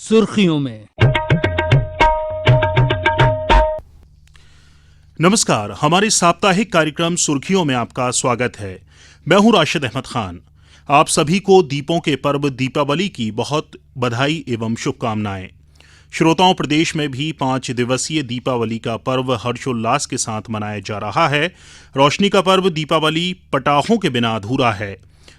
सुर्खियों में। नमस्कार, हमारे साप्ताहिक कार्यक्रम सुर्खियों में आपका स्वागत है। मैं हूं राशिद अहमद खान। आप सभी को दीपों के पर्व दीपावली की बहुत बधाई एवं शुभकामनाएं। श्रोताओं, प्रदेश में भी 5 दिवसीय दीपावली का पर्व हर्षोल्लास के साथ मनाया जा रहा है। रोशनी का पर्व दीपावली पटाखों के बिना अधूरा है।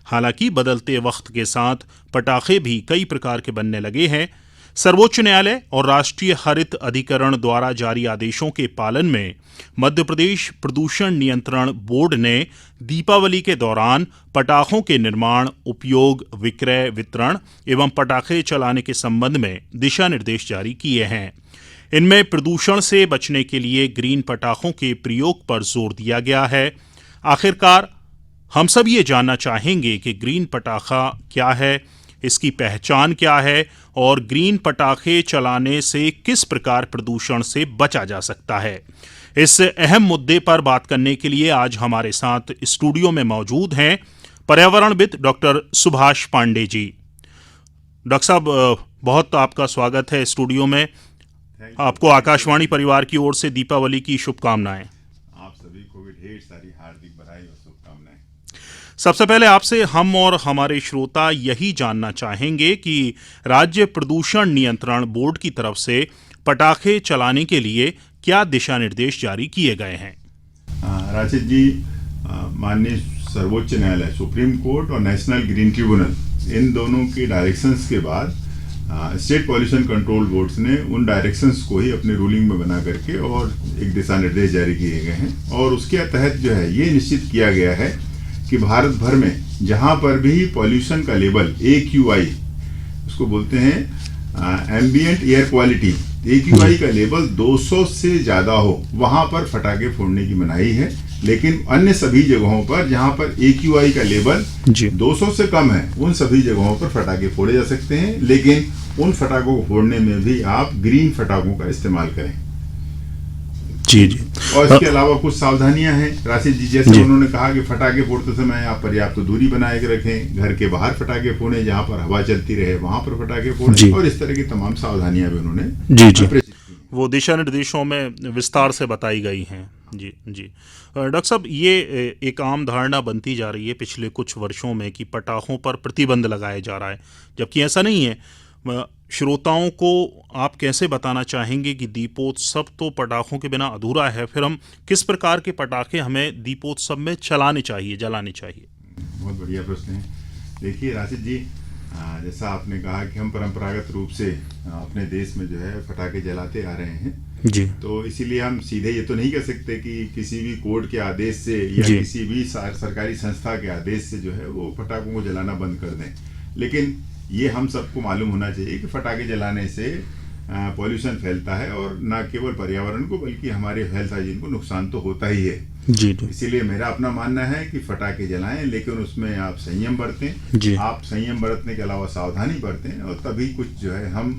हालांकि बदलते वक्त के साथ पटाखे भी कई प्रकार के बनने लगे हैं। सर्वोच्च न्यायालय और राष्ट्रीय हरित अधिकरण द्वारा जारी आदेशों के पालन में मध्य प्रदेश प्रदूषण नियंत्रण बोर्ड ने दीपावली के दौरान पटाखों के निर्माण, उपयोग, विक्रय, वितरण एवं पटाखे चलाने के संबंध में दिशा निर्देश जारी किए हैं। इनमें प्रदूषण से बचने के लिए ग्रीन पटाखों के प्रयोग पर जोर दिया गया है। आखिरकार हम सब ये जानना चाहेंगे कि ग्रीन पटाखा क्या है, इसकी पहचान क्या है और ग्रीन पटाखे चलाने से किस प्रकार प्रदूषण से बचा जा सकता है। इस अहम मुद्दे पर बात करने के लिए आज हमारे साथ स्टूडियो में मौजूद हैं पर्यावरणविद डॉक्टर सुभाष पांडे जी। डॉक्टर साहब, बहुत आपका स्वागत है स्टूडियो में। आपको आकाशवाणी परिवार की ओर से दीपावली की शुभकामनाएं। आप सभी को भी ढेर सारी हार्दिक बधाई और शुभकामनाएं। सबसे पहले आपसे हम और हमारे श्रोता यही जानना चाहेंगे कि राज्य प्रदूषण नियंत्रण बोर्ड की तरफ से पटाखे चलाने के लिए क्या दिशा निर्देश जारी किए गए हैं। राशिद जी, माननीय सर्वोच्च न्यायालय, सुप्रीम कोर्ट और नेशनल ग्रीन ट्रिब्यूनल, इन दोनों के डायरेक्शंस के बाद स्टेट पॉल्यूशन कंट्रोल बोर्ड्स ने उन डायरेक्शंस को ही अपने रूलिंग में बना करके और एक दिशा निर्देश जारी किए गए हैं। और उसके तहत जो है ये निश्चित किया गया है कि भारत भर में जहां पर भी पॉल्यूशन का लेवल AQI, उसको बोलते हैं एम्बिएंट एयर क्वालिटी, AQI का लेवल 200 से ज़्यादा हो, वहां पर फटाके फोड़ने की मनाही है। लेकिन अन्य सभी जगहों पर जहां पर AQI का लेवल 200 से कम है, उन सभी जगहों पर फटाके फोड़े जा सकते हैं। लेकिन उन फटाकों को फोड़ने में भी आप ग्रीन फटाकों का इस्तेमाल करें। जी जी। और इसके अलावा कुछ सावधानियां हैं राशिद जी, जैसे उन्होंने कहा कि फटाके फोड़ते समय आप पर्याप्त दूरी बनाए के रखें, घर के बाहर फटाके फोड़ें, जहां पर हवा चलती रहे वहां पर फटाके फोड़ें, और इस तरह की तमाम सावधानियां भी उन्होंने वो दिशा निर्देशों में विस्तार से बताई गई हैं। जी जी। डॉक्टर साहब, ये एक आम धारणा बनती जा रही है पिछले कुछ वर्षों में कि पटाखों पर प्रतिबंध लगाया जा रहा है, जबकि ऐसा नहीं है। श्रोताओं को आप कैसे बताना चाहेंगे कि दीपोत्सव तो पटाखों के बिना अधूरा है, फिर हम किस प्रकार के पटाखे हमें दीपोत्सव में चलाने चाहिए, जलाने चाहिए? बहुत बढ़िया प्रश्न है। देखिए राशिद जी, जैसा आपने कहा कि हम परंपरागत रूप से अपने देश में जो है फटाखे जलाते आ रहे हैं जी, तो इसीलिए हम सीधे ये तो नहीं कह सकते कि किसी भी कोर्ट के आदेश से या किसी भी सरकारी संस्था के आदेश से जो है वो फटाखों को जलाना बंद कर दें। लेकिन ये हम सबको मालूम होना चाहिए कि फटाखे जलाने से पॉल्यूशन फैलता है और न केवल पर्यावरण को बल्कि हमारे हेल्थ हाइजीन को नुकसान तो होता ही है। जी। इसीलिए मेरा अपना मानना है कि फटाखे जलाएं, लेकिन उसमें आप संयम बरतें। आप संयम बरतने के अलावा सावधानी बरतें और तभी कुछ जो है हम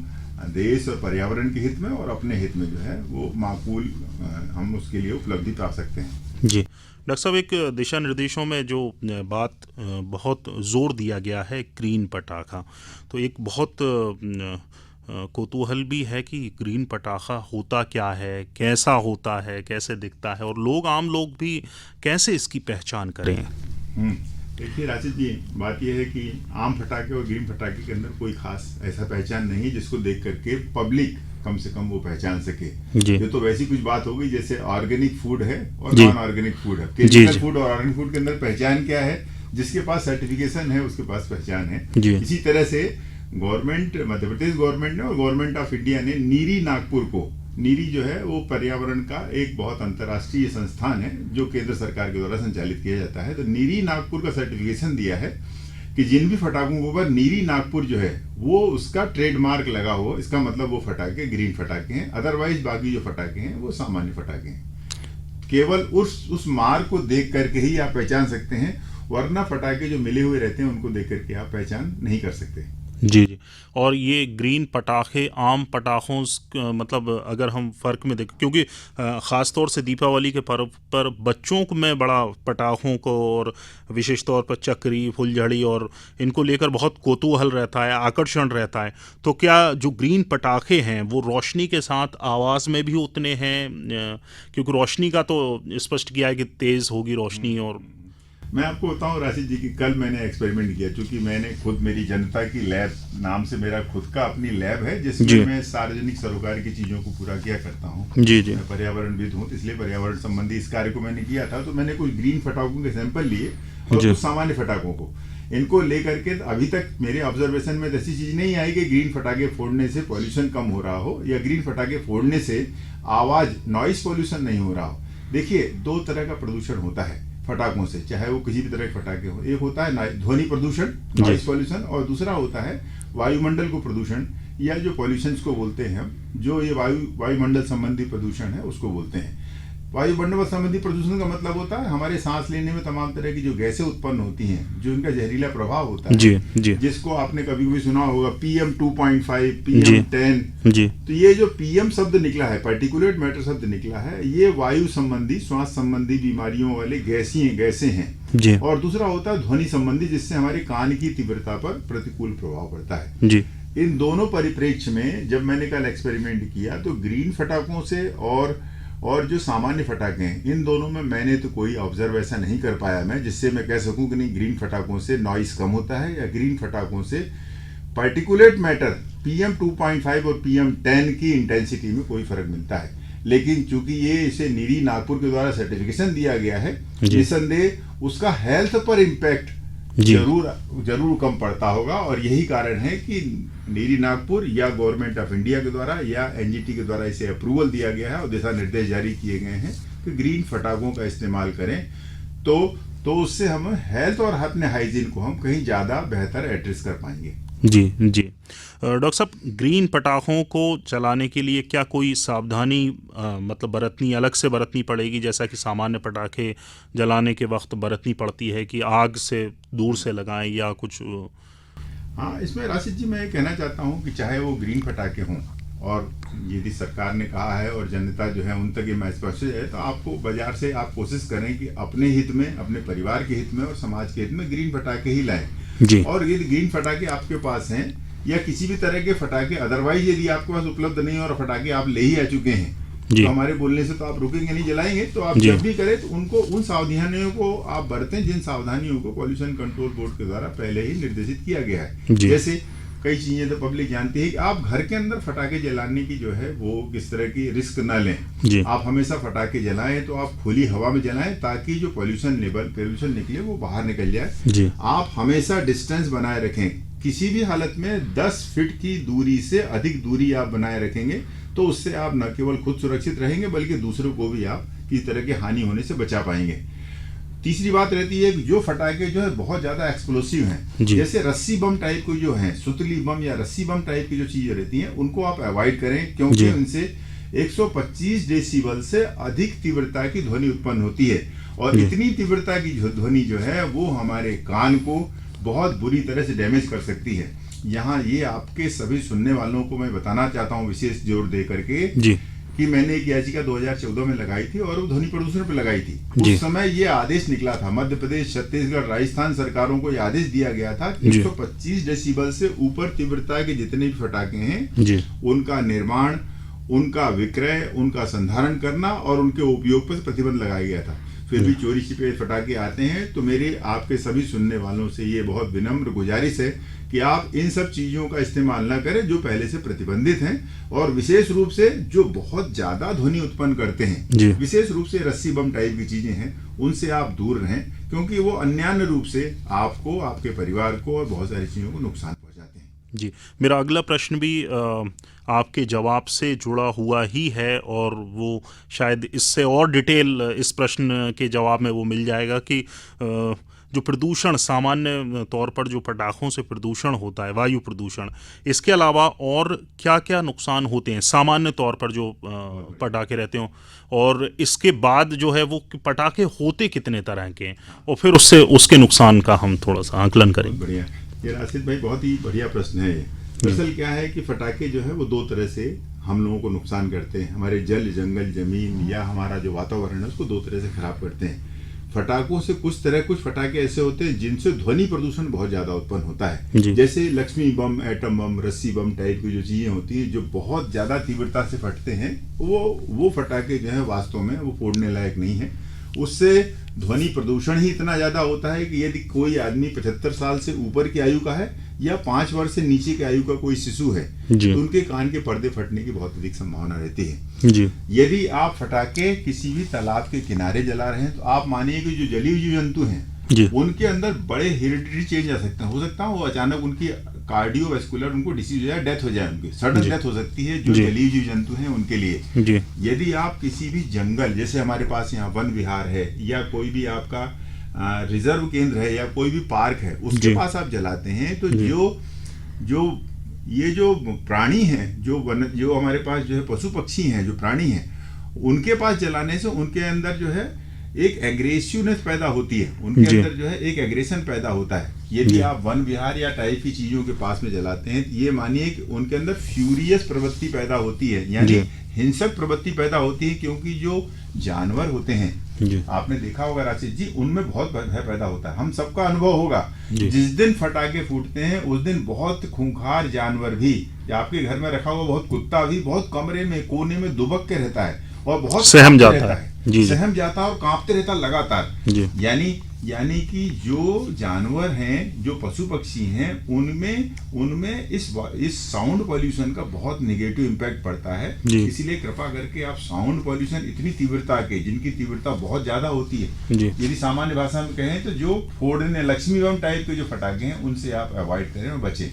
देश और पर्यावरण के हित में और अपने हित में जो है वो माकूल हम उसके लिए उपलब्धि पा सकते हैं। जी डॉक्टर साहब, एक दिशा निर्देशों में जो बात बहुत जोर दिया गया है ग्रीन पटाखा, तो एक बहुत कौतूहल भी है कि ग्रीन पटाखा होता क्या है, कैसा होता है, कैसे दिखता है और लोग, आम लोग भी कैसे इसकी पहचान करें। देखिए राशिद जी, बात यह है कि आम फटाखे और ग्रीन फटाखे के अंदर कोई खास ऐसा पहचान नहीं जिसको देख करके पब्लिक कम से कम वो पहचान सके। ये तो वैसी कुछ बात हो गई जैसे ऑर्गेनिक फूड है और नॉन ऑर्गेनिक फूड है। केमिकल फूड और ऑर्गेनिक फूड के अंदर पहचान क्या है? जिसके पास सर्टिफिकेशन है उसके पास पहचान है। इसी तरह से गवर्नमेंट, मध्य प्रदेश गवर्नमेंट ने और गवर्नमेंट ऑफ इंडिया ने नीरी नागपुर को, नीरी जो है वो पर्यावरण का एक बहुत अंतर्राष्ट्रीय संस्थान है जो केंद्र सरकार के द्वारा संचालित किया जाता है, तो नीरी नागपुर का सर्टिफिकेशन दिया है कि जिन भी फटाकों के ऊपर नीरी नागपुर जो है वो उसका ट्रेडमार्क लगा हो, इसका मतलब वो फटाके ग्रीन फटाके हैं। अदरवाइज बाकी जो फटाके हैं वो सामान्य फटाके हैं। केवल उस मार्क को देख करके ही आप पहचान सकते हैं, वरना फटाके जो मिले हुए रहते हैं उनको देख करके आप पहचान नहीं कर सकते। जी जी। और ये ग्रीन पटाखे आम पटाखों मतलब अगर हम फ़र्क में देखें, क्योंकि ख़ास तौर से दीपावली के पर्व पर बच्चों को में बड़ा पटाखों को और विशेष तौर पर चक्री, फुलझड़ी और इनको लेकर बहुत कौतूहल रहता है, आकर्षण रहता है। तो क्या जो ग्रीन पटाखे हैं वो रोशनी के साथ आवाज़ में भी उतने हैं? क्योंकि रोशनी का तो स्पष्ट किया है कि तेज़ होगी रोशनी। और मैं आपको बताऊं राशिद जी कि कल मैंने एक्सपेरिमेंट किया, क्योंकि मैंने खुद मेरी जनता की लैब नाम से मेरा खुद का अपनी लैब है, जिसमें मैं सार्वजनिक सरोकार की चीज़ों को पूरा किया करता हूं। जी जी। मैं पर्यावरणविद हूं, तो इसलिए पर्यावरण संबंधी इस कार्य को मैंने किया था। तो मैंने कुछ ग्रीन फटाकों के सैंपल लिए और कुछ सामान्य फटाकों को, इनको लेकर के अभी तक मेरे ऑब्जर्वेशन में ऐसी चीज़ नहीं आई कि ग्रीन फटाखे फोड़ने से पॉल्यूशन कम हो रहा हो या ग्रीन फटाखे फोड़ने से आवाज़ नॉइस पॉल्यूशन नहीं हो रहा हो। देखिए, दो तरह का प्रदूषण होता है फटाकों से, चाहे वो किसी भी तरह के फटाके हो। एक होता है ध्वनि प्रदूषण, नॉइस पॉल्यूशन, और दूसरा होता है वायुमंडल को प्रदूषण, या जो पॉल्यूशंस को बोलते हैं हम, जो ये वायुमंडल संबंधी प्रदूषण है उसको बोलते हैं। वायुमंडल संबंधी प्रदूषण का मतलब होता है हमारे सांस लेने में तमाम तरह की जो गैसें उत्पन्न होती हैं, जो इनका जहरीला प्रभाव होता है, जी। जिसको आपने कभी कभी सुना होगा PM 2.5, PM 10 जी। तो ये जो PM शब्द निकला है, पार्टिकुलेट मैटर शब्द निकला है, ये वायु संबंधी, श्वास संबंधी बीमारियों वाले गैसें हैं जी। और दूसरा होता है ध्वनि संबंधी, जिससे हमारे कान की तीव्रता पर प्रतिकूल प्रभाव पड़ता है जी। इन दोनों परिप्रेक्ष्य में जब मैंने कल एक्सपेरिमेंट किया, तो ग्रीन फटाकों से और जो सामान्य फटाके हैं, इन दोनों में मैंने तो कोई ऑब्जर्व ऐसा नहीं कर पाया मैं, जिससे मैं कह सकूं कि नहीं ग्रीन फटाकों से नॉइस कम होता है या ग्रीन फटाकों से पार्टिकुलेट मैटर PM 2.5 और PM 10 की इंटेंसिटी में कोई फर्क मिलता है। लेकिन चूंकि ये इसे नीरी नागपुर के द्वारा सर्टिफिकेशन दिया गया है, निसंदेह उसका हेल्थ पर इम्पैक्ट जरूर कम पड़ता होगा। और यही कारण है कि नीरी नागपुर या गवर्नमेंट ऑफ इंडिया के द्वारा या NGT के द्वारा इसे अप्रूवल दिया गया है और दिशा निर्देश जारी किए गए हैं कि ग्रीन फटाकों का इस्तेमाल करें, तो उससे हम हेल्थ और अपने हाइजीन को हम कहीं ज़्यादा बेहतर एड्रेस कर पाएंगे। जी जी। डॉक्टर साहब, ग्रीन पटाखों को चलाने के लिए क्या कोई सावधानी मतलब अलग से बरतनी पड़ेगी, जैसा कि सामान्य पटाखे जलाने के वक्त बरतनी पड़ती है कि आग से दूर से लगाएं या कुछ? हाँ, इसमें राशिद जी मैं ये कहना चाहता हूँ कि चाहे वो ग्रीन फटाखे हों, और यदि सरकार ने कहा है और जनता जो है उन तक ये मैसेज पहुँचे है, तो आपको बाजार से आप कोशिश करें कि अपने हित में, अपने परिवार के हित में और समाज के हित में ग्रीन फटाखे ही लाएं जी। और यदि ग्रीन फटाखे आपके पास हैं या किसी भी तरह के फटाखे अदरवाइज यदि आपके पास उपलब्ध नहीं और फटाखे आप ले ही आ चुके हैं, तो हमारे बोलने से तो आप रुकेंगे नहीं, जलाएंगे। तो आप जब भी करें तो उनको, उन सावधानियों को आप बरतें जिन सावधानियों को पॉल्यूशन कंट्रोल बोर्ड के द्वारा पहले ही निर्देशित किया गया है। जैसे कई चीजें तो पब्लिक जानती है कि आप घर के अंदर फटाखे जलाने की जो है वो किस तरह की रिस्क ना लें। आप हमेशा फटाखे जलाएं तो आप खुली हवा में जलाएं, ताकि जो पॉल्यूशन निकले वो बाहर निकल जाए। आप हमेशा डिस्टेंस बनाए रखें, किसी भी हालत में 10 फीट की दूरी से अधिक दूरी आप बनाए रखेंगे तो उससे आप न केवल खुद सुरक्षित रहेंगे बल्कि दूसरों को भी आप किसी तरह की हानि होने से बचा पाएंगे। तीसरी बात रहती है कि जो फटाके जो है बहुत ज्यादा एक्सप्लोसिव हैं, जैसे रस्सी बम टाइप को जो है, सुतली बम या रस्सी बम टाइप की जो चीजें रहती हैं, उनको आप अवॉइड करें, क्योंकि उनसे 125 डेसिबल से अधिक तीव्रता की ध्वनि उत्पन्न होती है और इतनी तीव्रता की ध्वनि जो है वो हमारे कान को बहुत बुरी तरह से डैमेज कर सकती है। यहाँ ये आपके सभी सुनने वालों को मैं बताना चाहता हूँ विशेष जोर दे करके कि मैंने एक याचिका 2014 में लगाई थी और वो ध्वनि प्रदूषण पर लगाई थी। उस समय ये आदेश निकला था, मध्य प्रदेश, छत्तीसगढ़, राजस्थान सरकारों को ये आदेश दिया गया था कि 125 डेसिबल से ऊपर तीव्रता के जितने भी फटाके हैं उनका निर्माण, उनका विक्रय, उनका संधारण करना और उनके उपयोग पर प्रतिबंध लगाया गया था। फिर भी चोरी छिपे फटाके आते हैं, तो मेरे आपके सभी सुनने वालों से ये बहुत विनम्र गुजारिश है कि आप इन सब चीजों का इस्तेमाल ना करें जो पहले से प्रतिबंधित हैं, और विशेष रूप से जो बहुत ज्यादा ध्वनि उत्पन्न करते हैं, विशेष रूप से रस्सी बम टाइप की चीजें हैं, उनसे आप दूर रहें, क्योंकि वो अन्यान्य रूप से आपको, आपके परिवार को और बहुत सारी चीजों को नुकसान पहुंचाते हैं। जी, मेरा अगला प्रश्न भी आपके जवाब से जुड़ा हुआ ही है और वो शायद इससे और डिटेल इस प्रश्न के जवाब में वो मिल जाएगा कि जो प्रदूषण, सामान्य तौर पर जो पटाखों से प्रदूषण होता है, वायु प्रदूषण, इसके अलावा और क्या क्या नुकसान होते हैं सामान्य तौर पर जो पटाखे रहते हों, और इसके बाद जो है वो पटाखे होते कितने तरह के हैं, और फिर उसके नुकसान का हम थोड़ा सा आकलन करें। बढ़िया। ये राशिद भाई बहुत ही बढ़िया प्रश्न है। दरअसल क्या है कि फटाके जो है वो दो तरह से हम लोगों को नुकसान करते हैं। हमारे जल, जंगल, जमीन या हमारा जो वातावरण है उसको दो तरह से खराब करते हैं। फटाकों से कुछ फटाके ऐसे होते हैं जिनसे ध्वनि प्रदूषण बहुत ज़्यादा उत्पन्न होता है। जैसे लक्ष्मी बम, एटम बम, रस्सी बम टाइप की जो चीज़ें होती हैं जो बहुत ज़्यादा तीव्रता से फटते हैं, वो फटाके जो है वास्तव में वो फोड़ने लायक नहीं है। उससे ध्वनि प्रदूषण ही इतना ज़्यादा होता है कि यदि कोई आदमी 75 साल से ऊपर की आयु का है या 5 वर्ष से नीचे की आयु का कोई शिशु है तो उनके कान के पर्दे फटने की बहुत अधिक संभावना रहती है। जी। यदि आप फटाके किसी भी तालाब के किनारे जला रहे हैं तो आप मानिए कि जो जलीय जीव जंतु हैं उनके अंदर बड़े हेरिडिटरी चेंज आ सकते हैं। हो सकता है वो अचानक उनकी कार्डियोवैस्कुलर उनको डिसीज हो जाए, डेथ हो जाए, उनकी सडन डेथ हो सकती है जो जलीय जीव जंतु हैं उनके लिए। यदि आप किसी भी जंगल, जैसे हमारे पास यहाँ वन विहार है या कोई भी आपका रिजर्व केंद्र है या कोई भी पार्क है, उसके पास आप जलाते हैं तो जो प्राणी हैं, जो हमारे पास जो है पशु पक्षी हैं, जो प्राणी हैं, उनके पास जलाने से उनके अंदर जो है एक एग्रेसिवनेस पैदा होती है, उनके अंदर जो है एक एग्रेशन पैदा होता है। यदि आप वन विहार या टाइप की चीजों के पास में जलाते हैं, ये मानिए कि उनके अंदर फ्यूरियस प्रवृत्ति पैदा होती है, यानी हिंसक प्रवृत्ति पैदा होती है, क्योंकि जो जानवर होते हैं, आपने देखा होगा राशिद जी, उनमें बहुत भय पैदा होता है। हम सबका अनुभव होगा, जिस दिन फटाके फूटते हैं उस दिन बहुत खूंखार जानवर भी, आपके घर में रखा हुआ बहुत कुत्ता भी बहुत कमरे में कोने में दुबक के रहता है और बहुत सहम जाता है और कांपते रहता है लगातार। यानी कि जो जानवर हैं, जो पशु पक्षी हैं, उनमें इस साउंड पॉल्यूशन का बहुत नेगेटिव इम्पैक्ट पड़ता है। इसीलिए कृपा करके आप साउंड पॉल्यूशन इतनी तीव्रता के, जिनकी तीव्रता बहुत ज्यादा होती है, यदि सामान्य भाषा में कहें तो जो फोड़ने लक्ष्मी बम टाइप के जो फटाके हैं उनसे आप अवॉइड करें और बचें।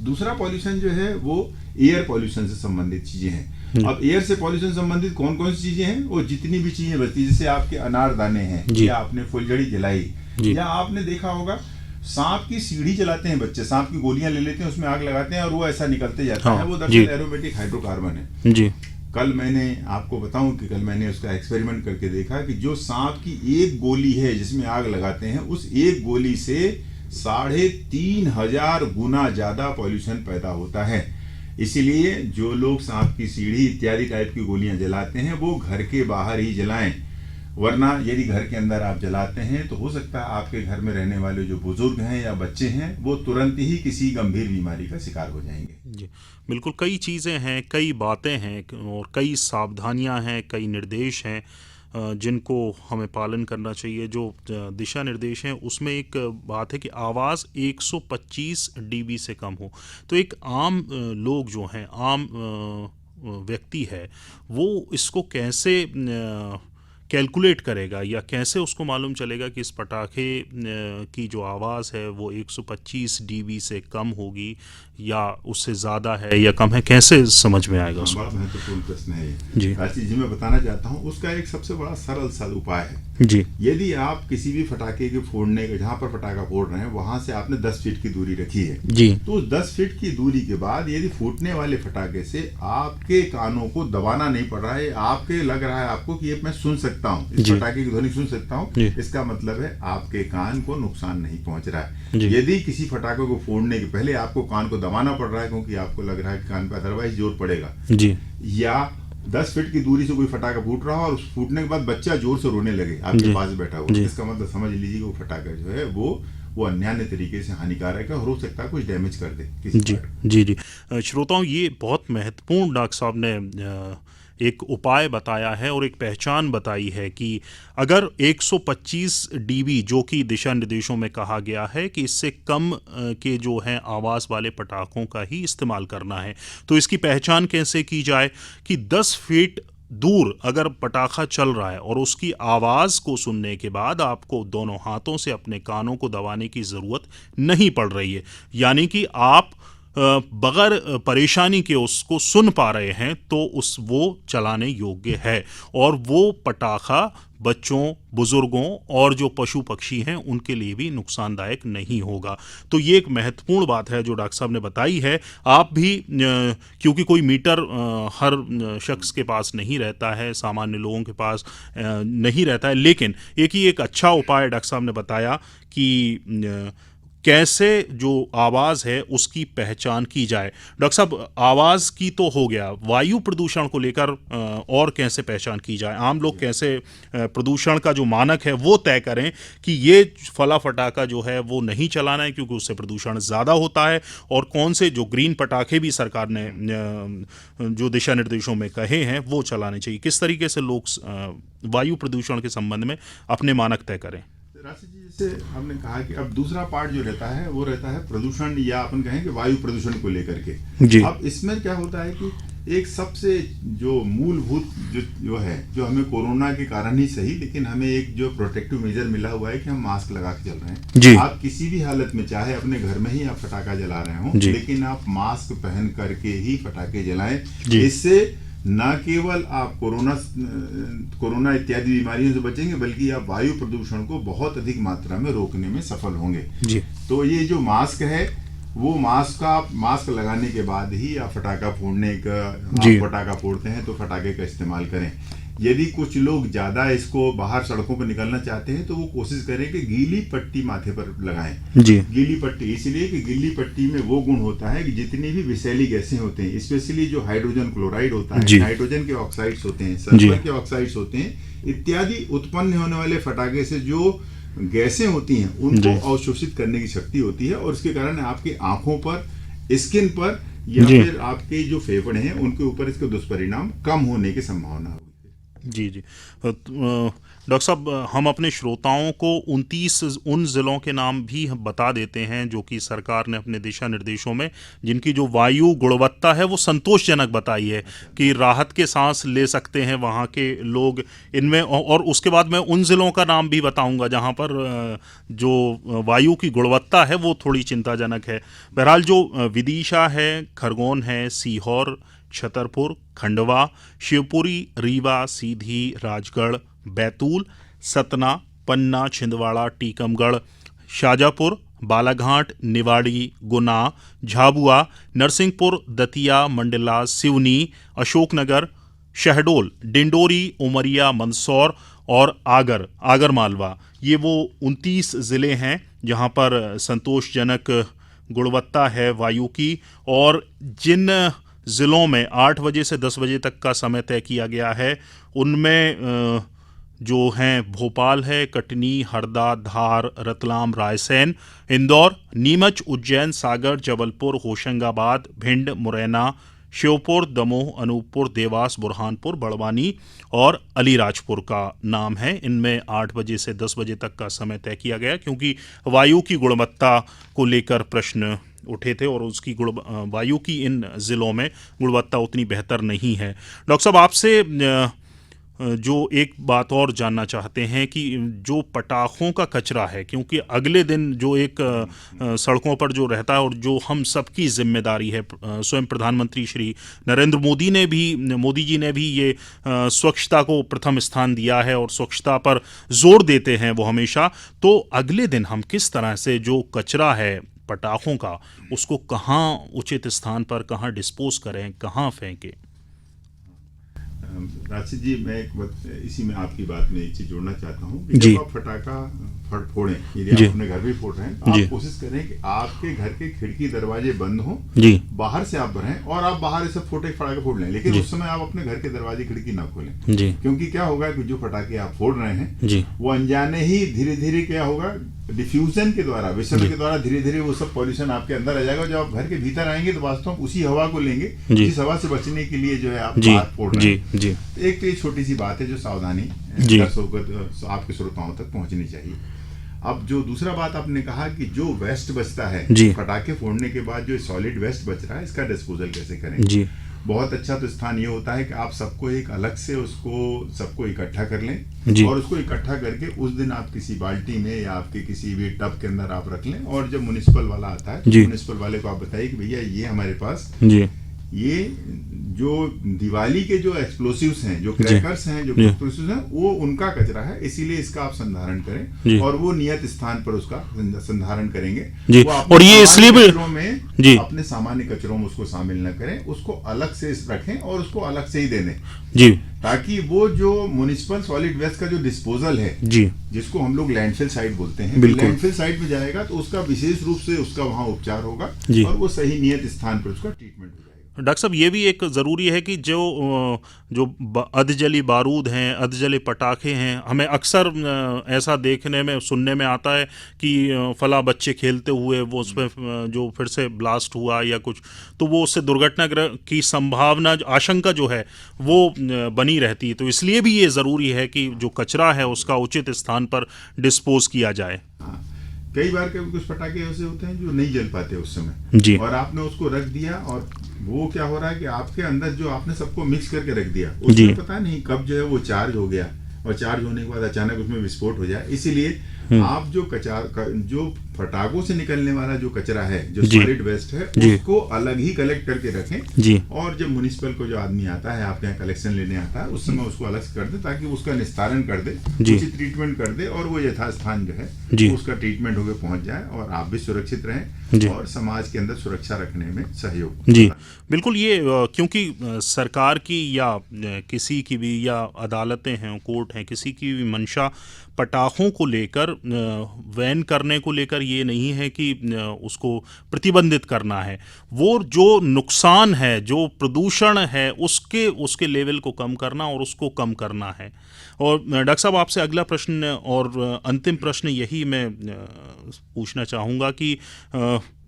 दूसरा पॉल्यूशन जो है वो एयर पॉल्यूशन से संबंधित चीजें हैं। अब एयर से पॉल्यूशन संबंधित कौन कौन सी चीजें हैं, वो जितनी भी चीजें बचती है, जैसे आपके अनारदाने हैं या आपने फुलझड़ी जलाई, या आपने देखा होगा सांप की सीढ़ी जलाते हैं बच्चे, सांप की गोलियां ले लेते हैं, उसमें आग लगाते हैं और वो ऐसा निकलते जाता है, वो दरअसल एरोमेटिक हाइड्रोकार्बन है। कल मैंने आपको बताऊं कि कल मैंने उसका एक्सपेरिमेंट करके देखा कि जो सांप की एक गोली है जिसमें आग लगाते हैं, उस एक गोली से 3500 गुना ज्यादा पॉल्यूशन पैदा होता है। इसीलिए जो लोग सांप की सीढ़ी इत्यादि टाइप की गोलियां जलाते हैं वो घर के बाहर ही जलाएं, वरना यदि घर के अंदर आप जलाते हैं तो हो सकता है आपके घर में रहने वाले जो बुजुर्ग हैं या बच्चे हैं वो तुरंत ही किसी गंभीर बीमारी का शिकार हो जाएंगे। जी बिल्कुल, कई चीज़ें हैं, कई बातें हैं और कई सावधानियां हैं, कई निर्देश हैं जिनको हमें पालन करना चाहिए। जो दिशा निर्देश हैं उसमें एक बात है कि आवाज़ 125 dB से कम हो। तो एक आम लोग जो हैं, आम व्यक्ति है, वो इसको कैसे कैलकुलेट करेगा या कैसे उसको मालूम चलेगा कि इस पटाखे की जो आवाज़ है वो 125 dB से कम होगी या उससे ज़्यादा है या कम है, कैसे समझ में आएगा उसको? बड़ा महत्वपूर्ण प्रश्न है ये राशिद जी। मैं बताना चाहता हूँ उसका एक सबसे बड़ा सरल उपाय है जी। यदि आप किसी भी फटाके के फोड़ने के, जहाँ पर फटाका फोड़ रहे हैं वहां से आपने 10 फीट की दूरी रखी है जी, तो उस 10 फीट की दूरी के बाद यदि फूटने वाले फटाके से आपके कानों को दबाना नहीं पड़ रहा है, आपके लग रहा है आपको कि ये मैं सुन सकता हूँ, इस फटाके की ध्वनि सुन सकता हूँ, इसका मतलब है आपके कान को नुकसान नहीं पहुंच रहा है। यदि किसी फटाके को फोड़ने के पहले आपको कान को दबाना पड़ रहा है क्योंकि आपको लग रहा है कि कान पर अदरवाइज जोर पड़ेगा जी, या 10 फीट की दूरी से कोई फटाका फूट रहा हो और उस फूटने के बाद बच्चा जोर से रोने लगे आपके पास बैठा हुआ, इसका मतलब समझ लीजिए कि वो फटाका जो है वो अन्यान्य तरीके से हानिकारक है और हो सकता है कुछ डैमेज कर दे किसी जी। श्रोताओं, ये बहुत महत्वपूर्ण डॉक्टर साहब ने एक उपाय बताया है और एक पहचान बताई है कि अगर 125 dB जो कि दिशा निर्देशों में कहा गया है कि इससे कम के जो हैं आवाज़ वाले पटाखों का ही इस्तेमाल करना है, तो इसकी पहचान कैसे की जाए कि 10 फीट दूर अगर पटाखा चल रहा है और उसकी आवाज़ को सुनने के बाद आपको दोनों हाथों से अपने कानों को दबाने की ज़रूरत नहीं पड़ रही है, यानी कि आप बगैर परेशानी के उसको सुन पा रहे हैं, तो वो चलाने योग्य है और वो पटाखा बच्चों, बुजुर्गों और जो पशु पक्षी हैं उनके लिए भी नुकसानदायक नहीं होगा। तो ये एक महत्वपूर्ण बात है जो डॉक्टर साहब ने बताई है। आप भी, क्योंकि कोई मीटर हर शख्स के पास नहीं रहता है, सामान्य लोगों के पास नहीं रहता है, लेकिन एक अच्छा उपाय डॉक्टर साहब ने बताया कि कैसे जो आवाज़ है उसकी पहचान की जाए। डॉक्टर साहब, आवाज़ की तो हो गया, वायु प्रदूषण को लेकर और कैसे पहचान की जाए, आम लोग कैसे प्रदूषण का जो मानक है वो तय करें कि ये फला फटाका जो है वो नहीं चलाना है क्योंकि उससे प्रदूषण ज़्यादा होता है, और कौन से जो ग्रीन पटाखे भी सरकार ने जो दिशा निर्देशों में कहे हैं वो चलाने चाहिए। किस तरीके से लोग वायु प्रदूषण के संबंध में अपने मानक तय करें। राशि जी, जैसे हमने कहा कि अब दूसरा पार्ट जो रहता है वो रहता है प्रदूषण, या अपन कहें कि वायु प्रदूषण को लेकर के। जी। अब इसमें क्या होता है कि एक सबसे जो मूलभूत जो है, जो हमें कोरोना के कारण ही सही, लेकिन हमें एक जो प्रोटेक्टिव मेजर मिला हुआ है कि हम मास्क लगा के चल रहे हैं। जी। आप किसी भी हालत में, चाहे अपने घर में ही आप फटाखा जला रहे हो, लेकिन आप मास्क पहन करके ही फटाखे जलाएं। इससे न केवल आप कोरोना इत्यादि बीमारियों से बचेंगे, बल्कि आप वायु प्रदूषण को बहुत अधिक मात्रा में रोकने में सफल होंगे। जी। तो ये जो मास्क है, वो मास्क लगाने के बाद ही आप फटाखा फोड़ने का, आप फटाखा फोड़ते हैं तो फटाखे का इस्तेमाल करें। यदि कुछ लोग ज्यादा इसको बाहर सड़कों पर निकलना चाहते हैं तो वो कोशिश करें कि गीली पट्टी माथे पर लगाएं। जी। गीली पट्टी इसलिए कि गीली पट्टी में वो गुण होता है कि जितनी भी विषैली गैसें होते हैं, स्पेशली जो हाइड्रोजन क्लोराइड होता है, हाइड्रोजन के ऑक्साइड्स होते हैं, सल्फर के ऑक्साइड्स होते हैं, इत्यादि उत्पन्न होने वाले फटाखे से जो गैसें होती हैं उनको अवशोषित करने की शक्ति होती है, और इसके कारण आपकी आंखों पर, स्किन पर, या फिर आपके जो फेफड़े हैं उनके ऊपर इसके दुष्परिणाम कम होने की संभावना होगी। जी। डॉक्टर साहब, हम अपने श्रोताओं को 29 उन ज़िलों के नाम भी बता देते हैं जो कि सरकार ने अपने दिशा निर्देशों में, जिनकी जो वायु गुणवत्ता है वो संतोषजनक बताई है कि राहत के सांस ले सकते हैं वहाँ के लोग इनमें। और उसके बाद मैं उन ज़िलों का नाम भी बताऊंगा जहाँ पर जो वायु की गुणवत्ता है वो थोड़ी चिंताजनक है। बहरहाल जो विदिशा है, खरगोन है, सीहोर, छतरपुर, खंडवा, शिवपुरी, रीवा, सीधी, राजगढ़, बैतूल, सतना, पन्ना, छिंदवाड़ा, टीकमगढ़, शाजापुर, बालाघाट, निवाड़ी, गुना, झाबुआ, नरसिंहपुर, दतिया, मंडला, सिवनी, अशोकनगर, शहडोल, डिंडोरी, उमरिया, मंदसौर और आगर मालवा, ये वो 29 ज़िले हैं जहां पर संतोषजनक गुणवत्ता है वायु की। और जिन ज़िलों में 8 बजे से 10 बजे तक का समय तय किया गया है उनमें जो हैं भोपाल है, कटनी, हरदा, धार, रतलाम, रायसेन, इंदौर, नीमच, उज्जैन, सागर, जबलपुर, होशंगाबाद, भिंड, मुरैना, श्योपुर, दमोह, अनूपपुर, देवास, बुरहानपुर, बड़वानी और अलीराजपुर का नाम है। इनमें 8 बजे से 10 बजे तक का समय तय किया गया क्योंकि वायु की गुणवत्ता को लेकर प्रश्न उठे थे और उसकी वायु की इन ज़िलों में गुणवत्ता उतनी बेहतर नहीं है। डॉक्टर साहब, आपसे जो एक बात और जानना चाहते हैं कि जो पटाखों का कचरा है, क्योंकि अगले दिन जो एक सड़कों पर जो रहता है और जो हम सबकी जिम्मेदारी है, स्वयं प्रधानमंत्री श्री नरेंद्र मोदी जी ने भी ये स्वच्छता को प्रथम स्थान दिया है और स्वच्छता पर जोर देते हैं वो हमेशा। तो अगले दिन हम किस तरह से जो कचरा है पटाखों का, उसको कहाँ उचित स्थान पर कहाँ डिस्पोज करें, कहाँ फेंकें? राशिद जी, मैं इसी में आपकी बात में एक चीज जोड़ना चाहता हूँ कि जब आप फटाखा फोड़ें, यदि आप अपने घर भी फोड़ रहे हैं तो आप कोशिश करें कि आपके घर के खिड़की दरवाजे बंद हों, बाहर से आप रहें और आप बाहर से फटाखे फोड़ लें, लेकिन उस समय आप अपने घर के दरवाजे खिड़की ना खोलें। क्योंकि क्या होगा कि जो फटाखे आप फोड़ रहे हैं वो अनजाने ही धीरे धीरे क्या होगा, डिफ्यूजन के द्वारा, विसर्जन के द्वारा धीरे धीरे वो सब पॉल्यूशन आपके अंदर आ जाएगा। जब आप घर के भीतर आएंगे तो वास्तव में उसी हवा को लेंगे जिस हवा से बचने के लिए जो है आप बाहर फोड़ रहे हैं। एक तो ये छोटी सी बात है जो सावधानी आपके श्रोताओं तक पहुंचनी चाहिए। अब जो दूसरा बात आपने कहा कि जो वेस्ट बचता है पटाखे फोड़ने के बाद, जो सॉलिड वेस्ट बच रहा है, इसका डिस्पोजल कैसे करें। बहुत अच्छा तो स्थान ये होता है कि आप सबको एक अलग से सबको इकट्ठा कर लें और उसको इकट्ठा करके उस दिन आप किसी बाल्टी में या आपके किसी भी टब के अंदर आप रख लें। और जब म्युनिसिपल वाला आता है, म्युनिसिपल वाले को आप बताइए कि भैया ये हमारे पास ये जो दिवाली के जो एक्सप्लोसिव्स हैं, जो क्रैकर्स हैं, जो एक्सप्लोसिव्स हैं, वो उनका कचरा है, इसीलिए इसका आप संधारण करें और वो नियत स्थान पर उसका संधारण करेंगे। जी। वो और ये इसलिए भी में अपने सामान्य कचरों में उसको शामिल न करें, उसको अलग से रखें और उसको अलग से ही दे दें जी, ताकि वो जो म्युनिसिपल सॉलिड वेस्ट का जो डिस्पोजल है जी, जिसको हम लोग लैंडफिल साइट बोलते हैं, लैंडफिल साइट में जाएगा तो उसका विशेष रूप से उसका वहां उपचार होगा और वो सही नियत स्थान पर उसका ट्रीटमेंट हो जाएगा। डॉक्टर साहब, ये भी एक ज़रूरी है कि जो अधजली बारूद हैं, अधजले पटाखे हैं, हमें अक्सर ऐसा देखने में सुनने में आता है कि फला बच्चे खेलते हुए वो उस पर जो फिर से ब्लास्ट हुआ या कुछ, तो वो उससे दुर्घटना की संभावना, आशंका जो है वो बनी रहती है। तो इसलिए भी ये ज़रूरी है कि जो कचरा है उसका उचित स्थान पर डिस्पोज किया जाए। कई बार कुछ पटाखे ऐसे होते हैं जो नहीं जल पाते उस समय जी, और आपने उसको रख दिया और वो क्या हो रहा है कि आपके अंदर जो आपने सबको मिक्स करके रख दिया, उसमें पता नहीं कब जो है वो चार्ज हो गया और चार्ज होने के बाद अचानक उसमें विस्फोट हो जाए। इसीलिए आप जो फटाकों से निकलने वाला जो कचरा है, जो सॉलिड वेस्ट है, उसको अलग ही कलेक्ट करके रखें जी, और जब म्युनिसिपल को जो आदमी आता है आपके यहाँ कलेक्शन लेने आता है उस समय उसको अलग कर दे ताकि उसका निस्तारण कर दे, उचित ट्रीटमेंट कर दे और वो यथास्थान जो है उसका ट्रीटमेंट होकर पहुंच जाए और आप भी सुरक्षित रहें और समाज के अंदर सुरक्षा रखने में सहयोग जी। बिल्कुल, ये क्योंकि सरकार की या किसी की भी, या अदालतें हैं, कोर्ट हैं, किसी की भी मंशा पटाखों को लेकर, बैन करने को लेकर ये नहीं है कि उसको प्रतिबंधित करना है। वो जो नुकसान है, जो प्रदूषण है, उसके लेवल को कम करना और उसको कम करना है। और डॉक्टर साहब, आपसे अगला प्रश्न और अंतिम प्रश्न यही मैं पूछना चाहूँगा कि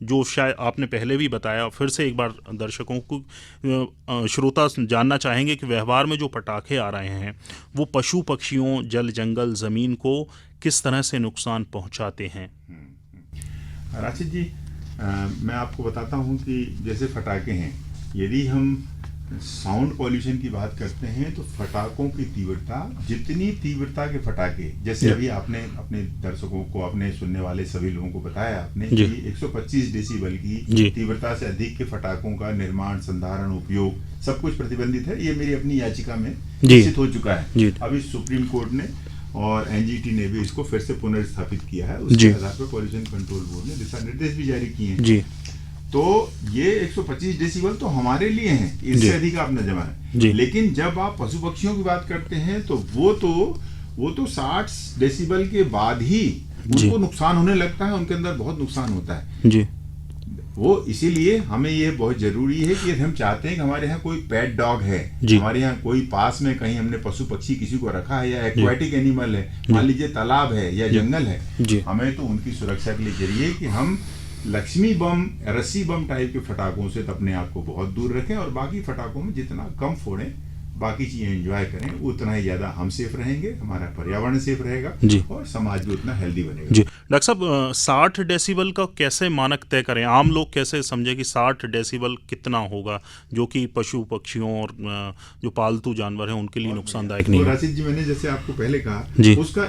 जो शायद आपने पहले भी बताया, फिर से एक बार दर्शकों को, श्रोता जानना चाहेंगे कि व्यवहार में जो पटाखे आ रहे हैं वो पशु पक्षियों, जल जंगल, ज़मीन को किस तरह से नुकसान पहुंचाते हैं। राशिद जी, मैं आपको बताता हूं कि जैसे फटाके हैं, यदि हम साउंड पॉल्यूशन की बात करते हैं तो फटाकों की तीव्रता, जितनी तीव्रता के फटाके, जैसे अभी आपने अपने दर्शकों को, अपने सुनने वाले सभी लोगों को बताया आपने कि 125 डेसिबल की तीव्रता से अधिक के फटाकों का निर्माण, संधारण, उपयोग सब कुछ प्रतिबंधित है। ये मेरी अपनी याचिका में निश्चित हो चुका है। अभी सुप्रीम कोर्ट ने और एनजीटी ने भी इसको फिर से पुनर्स्थापित किया है। उसके आधार पर पॉल्यूशन कंट्रोल बोर्ड ने दिशा निर्देश भी जारी किए हैं। तो ये 125 डेसिबल तो हमारे लिए हैं, इससे अधिक आप न जमाएं। लेकिन जब आप पशु पक्षियों की बात करते हैं तो वो तो 60 डेसिबल के बाद ही उनको नुकसान होने लगता है, उनके अंदर बहुत नुकसान होता है जी। वो इसीलिए हमें ये बहुत जरूरी है कि हम चाहते हैं कि हमारे यहाँ कोई पेट डॉग है, हमारे यहाँ कोई पास में कहीं हमने पशु पक्षी किसी को रखा है या एक्वाटिक एनिमल है, मान लीजिए तालाब है या जंगल है, हमें तो उनकी सुरक्षा के लिए चाहिए कि हम लक्ष्मी बम, रस्सी बम टाइप के फटाकों से अपने आप को बहुत दूर रखें और बाकी फटाकों में जितना कम फोड़ें, बाकी चीजें एंजॉय करें, उतना ही ज्यादा हम सेफ रहेंगे, हमारा पर्यावरण सेफ रहेगा और समाज भी उतना हेल्दी बनेगा जी। डॉक्टर साहब, 60 डेसिबल का कैसे मानक तय करें? आम लोग कैसे समझे कि 60 डेसिबल कितना होगा जो कि पशु पक्षियों और जो पालतू जानवर हैं उनके लिए नुकसानदायक नहीं है? राशिद जी, मैंने जैसे आपको पहले कहा, उसका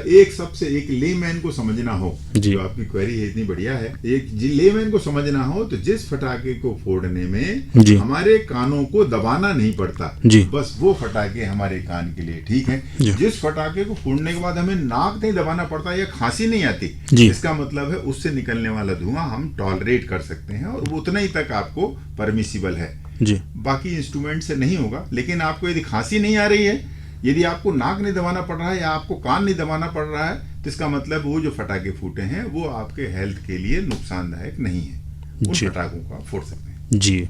एक लेमैन को समझना हो, जो आपकी क्वेरी है इतनी बढ़िया है, एक लेमैन को समझना हो तो जिस फटाके को फोड़ने में हमारे कानों को दबाना नहीं पड़ता, बस वो फटाके हमारे कान के लिए ठीक है। जिस फटाके को फोड़ने के बाद हमें नाक नहीं दबाना पड़ता या खांसी नहीं आती, इसका मतलब है उससे निकलने वाला धुआं हम टॉलरेट कर सकते हैं और वो उतना ही तक आपको परमिसिबल है जी। बाकी इंस्ट्रूमेंट से नहीं होगा। लेकिन आपको यदि खांसी नहीं आ रही है, यदि आपको नाक नहीं दबाना पड़ रहा है या आपको कान नहीं दबाना पड़ रहा है, तो इसका मतलब वो जो फटाके फूटे हैं वो आपके हेल्थ के लिए नुकसानदायक नहीं है, उन फटाकों को आप फोड़ सकते हैं जी।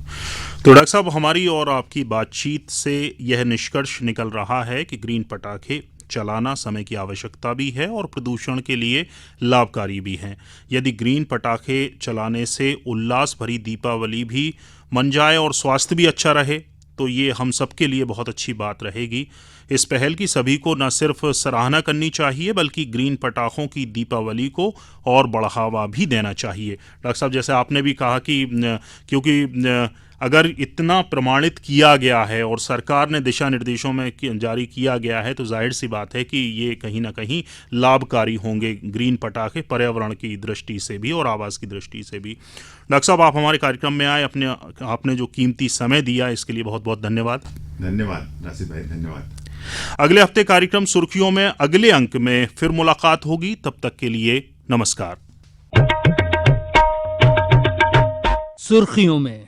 तो डॉक्टर साहब, हमारी और आपकी बातचीत से यह निष्कर्ष निकल रहा है कि ग्रीन पटाखे चलाना समय की आवश्यकता भी है और प्रदूषण के लिए लाभकारी भी हैं। यदि ग्रीन पटाखे चलाने से उल्लास भरी दीपावली भी मन जाए और स्वास्थ्य भी अच्छा रहे तो ये हम सब के लिए बहुत अच्छी बात रहेगी। इस पहल की सभी को न सिर्फ सराहना करनी चाहिए बल्कि ग्रीन पटाखों की दीपावली को और बढ़ावा भी देना चाहिए। डॉक्टर साहब, जैसे आपने भी कहा कि क्योंकि अगर इतना प्रमाणित किया गया है और सरकार ने दिशा निर्देशों में जारी किया गया है तो जाहिर सी बात है कि ये कहीं ना कहीं लाभकारी होंगे ग्रीन पटाखे, पर्यावरण की दृष्टि से भी और आवास की दृष्टि से भी। डॉक्टर साहब, आप हमारे कार्यक्रम में आए, आपने जो कीमती समय दिया इसके लिए बहुत बहुत धन्यवाद। धन्यवाद राशिद भाई, धन्यवाद। अगले हफ्ते कार्यक्रम सुर्खियों में अगले अंक में फिर मुलाकात होगी। तब तक के लिए नमस्कार। सुर्खियों में